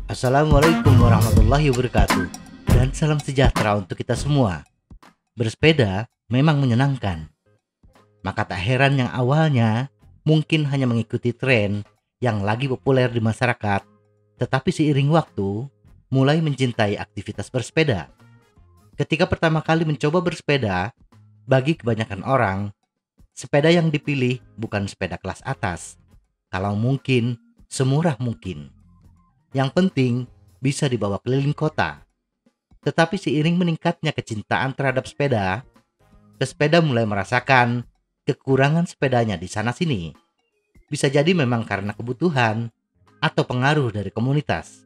Assalamualaikum warahmatullahi wabarakatuh, dan salam sejahtera untuk kita semua. Bersepeda memang menyenangkan. Maka tak heran yang awalnya mungkin hanya mengikuti tren yang lagi populer di masyarakat, tetapi seiring waktu mulai mencintai aktivitas bersepeda. Ketika pertama kali mencoba bersepeda, bagi kebanyakan orang, sepeda yang dipilih bukan sepeda kelas atas. Kalau mungkin, semurah mungkin. Yang penting bisa dibawa keliling kota. Tetapi seiring meningkatnya kecintaan terhadap sepeda, pesepeda mulai merasakan kekurangan sepedanya di sana-sini. Bisa jadi memang karena kebutuhan atau pengaruh dari komunitas.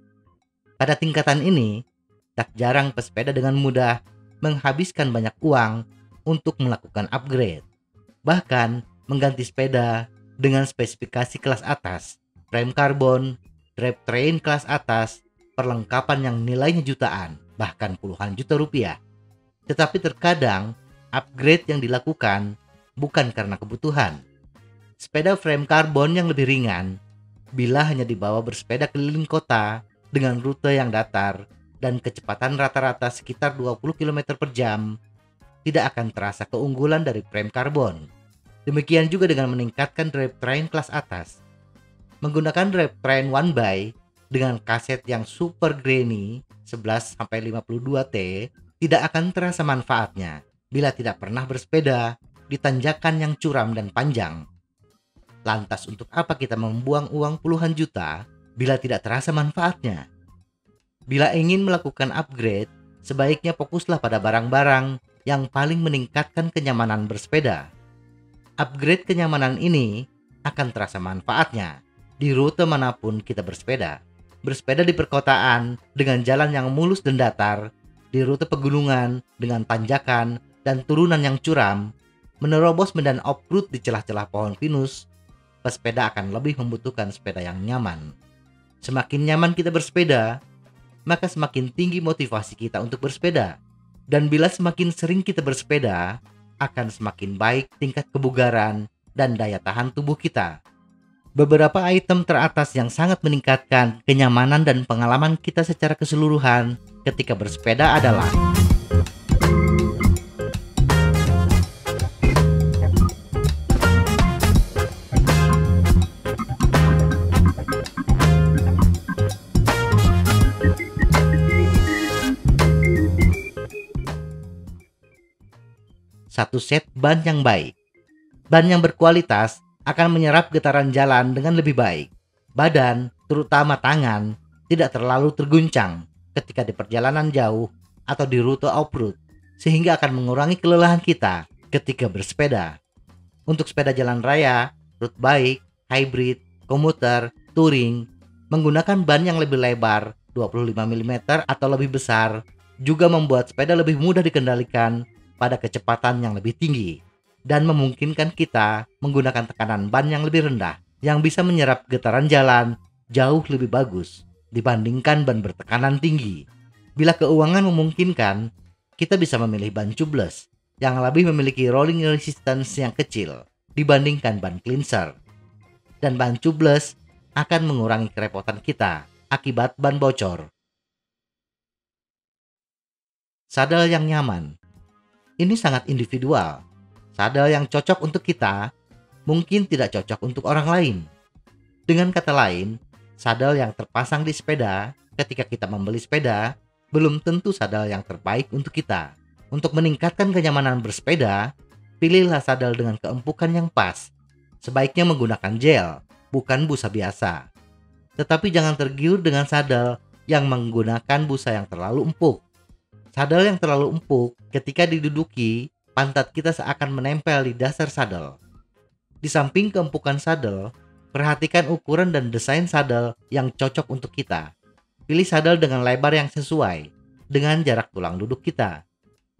Pada tingkatan ini, tak jarang pesepeda dengan mudah menghabiskan banyak uang untuk melakukan upgrade. Bahkan mengganti sepeda dengan spesifikasi kelas atas, rem karbon, drivetrain kelas atas, perlengkapan yang nilainya jutaan, bahkan puluhan juta rupiah. Tetapi terkadang upgrade yang dilakukan bukan karena kebutuhan. Sepeda frame karbon yang lebih ringan, bila hanya dibawa bersepeda keliling kota dengan rute yang datar dan kecepatan rata-rata sekitar 20 km per jam, tidak akan terasa keunggulan dari frame karbon. Demikian juga dengan meningkatkan drivetrain kelas atas. Menggunakan drivetrain one by dengan kaset yang super grainy 11-52T tidak akan terasa manfaatnya bila tidak pernah bersepeda di tanjakan yang curam dan panjang. Lantas untuk apa kita membuang uang puluhan juta bila tidak terasa manfaatnya? Bila ingin melakukan upgrade, sebaiknya fokuslah pada barang-barang yang paling meningkatkan kenyamanan bersepeda. Upgrade kenyamanan ini akan terasa manfaatnya di rute manapun kita bersepeda. Bersepeda di perkotaan dengan jalan yang mulus dan datar, di rute pegunungan dengan tanjakan dan turunan yang curam, menerobos medan off-road di celah-celah pohon pinus, pesepeda akan lebih membutuhkan sepeda yang nyaman. Semakin nyaman kita bersepeda, maka semakin tinggi motivasi kita untuk bersepeda. Dan bila semakin sering kita bersepeda, akan semakin baik tingkat kebugaran dan daya tahan tubuh kita. Beberapa item teratas yang sangat meningkatkan kenyamanan dan pengalaman kita secara keseluruhan ketika bersepeda adalah: satu set ban yang baik. Ban yang berkualitas akan menyerap getaran jalan dengan lebih baik. Badan, terutama tangan, tidak terlalu terguncang ketika di perjalanan jauh atau di rute off-road, sehingga akan mengurangi kelelahan kita ketika bersepeda. Untuk sepeda jalan raya, road bike, hybrid, komuter, touring, menggunakan ban yang lebih lebar 25 mm atau lebih besar juga membuat sepeda lebih mudah dikendalikan pada kecepatan yang lebih tinggi dan memungkinkan kita menggunakan tekanan ban yang lebih rendah yang bisa menyerap getaran jalan jauh lebih bagus dibandingkan ban bertekanan tinggi. Bila keuangan memungkinkan, kita bisa memilih ban tubeless yang lebih memiliki rolling resistance yang kecil dibandingkan ban cleanser. Dan ban tubeless akan mengurangi kerepotan kita akibat ban bocor. Sadel yang nyaman. Ini sangat individual. Sadel yang cocok untuk kita mungkin tidak cocok untuk orang lain. Dengan kata lain, sadel yang terpasang di sepeda ketika kita membeli sepeda belum tentu sadel yang terbaik untuk kita. Untuk meningkatkan kenyamanan bersepeda, pilihlah sadel dengan keempukan yang pas. Sebaiknya menggunakan gel, bukan busa biasa. Tetapi jangan tergiur dengan sadel yang menggunakan busa yang terlalu empuk. Sadel yang terlalu empuk ketika diduduki, pantat kita seakan menempel di dasar sadel. Di samping keempukan sadel, perhatikan ukuran dan desain sadel yang cocok untuk kita. Pilih sadel dengan lebar yang sesuai dengan jarak tulang duduk kita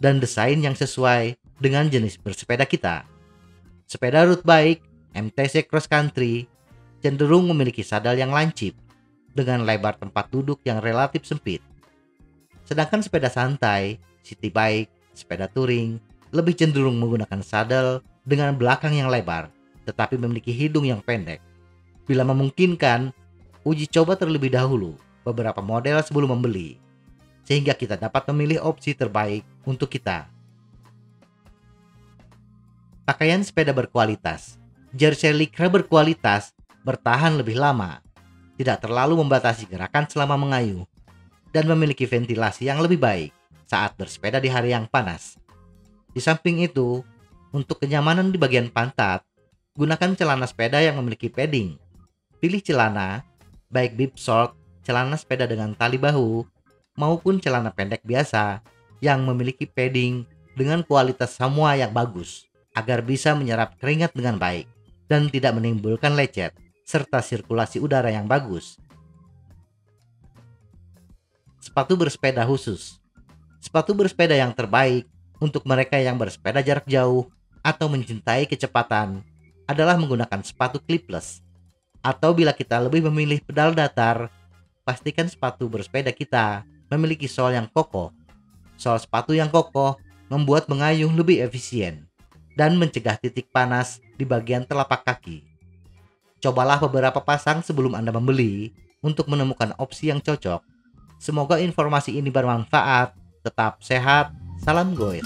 dan desain yang sesuai dengan jenis bersepeda kita. Sepeda road bike, MTC cross country cenderung memiliki sadel yang lancip dengan lebar tempat duduk yang relatif sempit. Sedangkan sepeda santai, city bike, sepeda touring lebih cenderung menggunakan sadel dengan belakang yang lebar tetapi memiliki hidung yang pendek. Bila memungkinkan, uji coba terlebih dahulu beberapa model sebelum membeli, sehingga kita dapat memilih opsi terbaik untuk kita. Pakaian sepeda berkualitas. Jersey Lycra berkualitas bertahan lebih lama, tidak terlalu membatasi gerakan selama mengayuh, dan memiliki ventilasi yang lebih baik saat bersepeda di hari yang panas. Di samping itu, untuk kenyamanan di bagian pantat, gunakan celana sepeda yang memiliki padding. Pilih celana, baik bib short, celana sepeda dengan tali bahu, maupun celana pendek biasa yang memiliki padding dengan kualitas semua yang bagus, agar bisa menyerap keringat dengan baik dan tidak menimbulkan lecet, serta sirkulasi udara yang bagus. Sepatu bersepeda khusus. Sepatu bersepeda yang terbaik untuk mereka yang bersepeda jarak jauh atau mencintai kecepatan adalah menggunakan sepatu clipless. Atau bila kita lebih memilih pedal datar, pastikan sepatu bersepeda kita memiliki sol yang kokoh. Sol sepatu yang kokoh membuat mengayuh lebih efisien dan mencegah titik panas di bagian telapak kaki. Cobalah beberapa pasang sebelum Anda membeli untuk menemukan opsi yang cocok. Semoga informasi ini bermanfaat. Tetap sehat, salam goes.